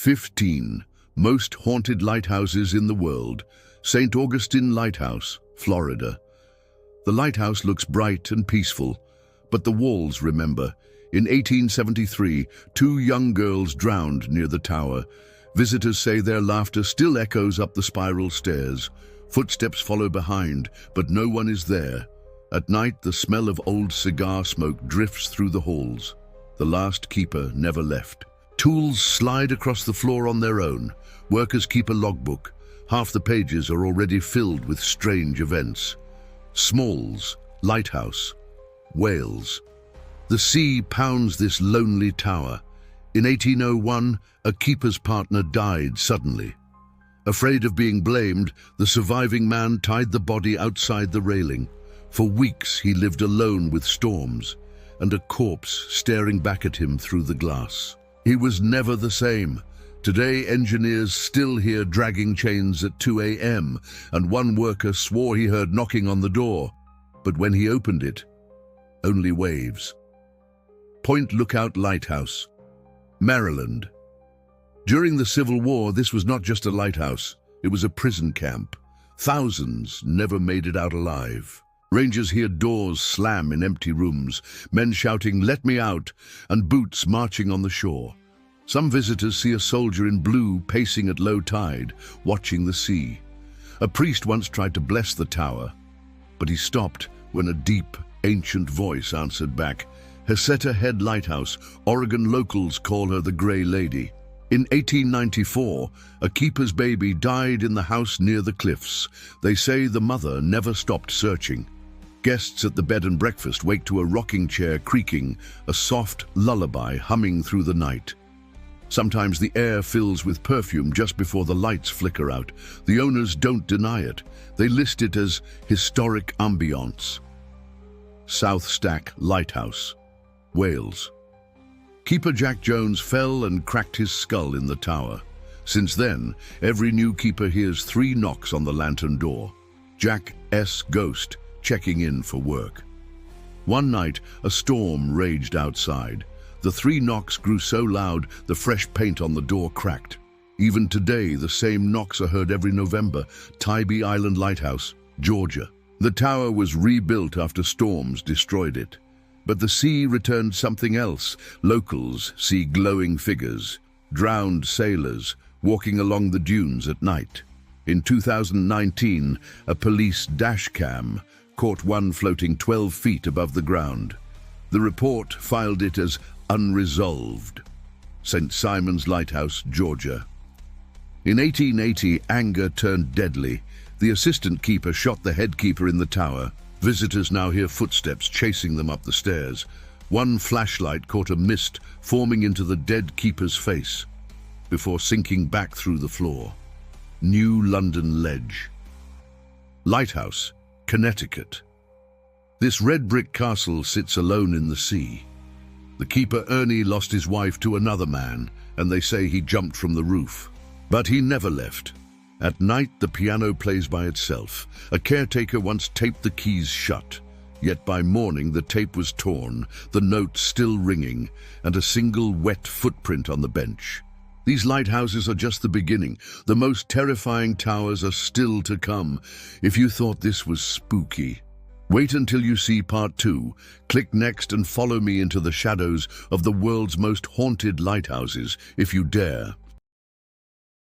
15 Most Haunted Lighthouses in the World. St. Augustine Lighthouse, Florida. The lighthouse looks bright and peaceful, but the walls remember. In 1873, two young girls drowned near the tower. Visitors say their laughter still echoes up the spiral stairs. Footsteps follow behind, but no one is there. At night, the smell of old cigar smoke drifts through the halls. The last keeper never left. Tools slide across the floor on their own. Workers keep a logbook. Half the pages are already filled with strange events. Smalls, Lighthouse, Wales. The sea pounds this lonely tower. In 1801, a keeper's partner died suddenly. Afraid of being blamed, the surviving man tied the body outside the railing. For weeks he lived alone with storms, and a corpse staring back at him through the glass. He was never the same. Today, engineers still hear dragging chains at 2 a.m., and one worker swore he heard knocking on the door. But when he opened it, only waves. Point Lookout Lighthouse, Maryland. During the Civil War, this was not just a lighthouse, it was a prison camp. Thousands never made it out alive. Rangers hear doors slam in empty rooms, men shouting, "Let me out," and boots marching on the shore. Some visitors see a soldier in blue pacing at low tide, watching the sea. A priest once tried to bless the tower, but he stopped when a deep, ancient voice answered back. Heceta Head Lighthouse, Oregon locals call her the Grey Lady. In 1894, a keeper's baby died in the house near the cliffs. They say the mother never stopped searching. Guests at the bed and breakfast wake to a rocking chair creaking, a soft lullaby humming through the night. Sometimes the air fills with perfume just before the lights flicker out. The owners don't deny it. They list it as historic ambiance. South Stack Lighthouse, Wales. Keeper Jack Jones fell and cracked his skull in the tower. Since then, every new keeper hears 3 knocks on the lantern door. Jack S. Ghost, checking in for work. One night, a storm raged outside. The 3 knocks grew so loud, the fresh paint on the door cracked. Even today, the same knocks are heard every November. Tybee Island Lighthouse, Georgia. The tower was rebuilt after storms destroyed it. But the sea returned something else. Locals see glowing figures, drowned sailors, walking along the dunes at night. In 2019, a police dash cam caught one floating 12 feet above the ground. The report filed it as unresolved. St. Simon's Lighthouse, Georgia. In 1880, anger turned deadly. The assistant keeper shot the head keeper in the tower. Visitors now hear footsteps chasing them up the stairs. One flashlight caught a mist forming into the dead keeper's face before sinking back through the floor. New London Ledge Lighthouse, Connecticut. This red brick castle sits alone in the sea. The keeper Ernie lost his wife to another man, and they say he jumped from the roof. But he never left. At night, the piano plays by itself. A caretaker once taped the keys shut. Yet by morning, the tape was torn, the note still ringing, and a single wet footprint on the bench. These lighthouses are just the beginning. The most terrifying towers are still to come. If you thought this was spooky, wait until you see part 2. Click next and follow me into the shadows of the world's most haunted lighthouses, if you dare.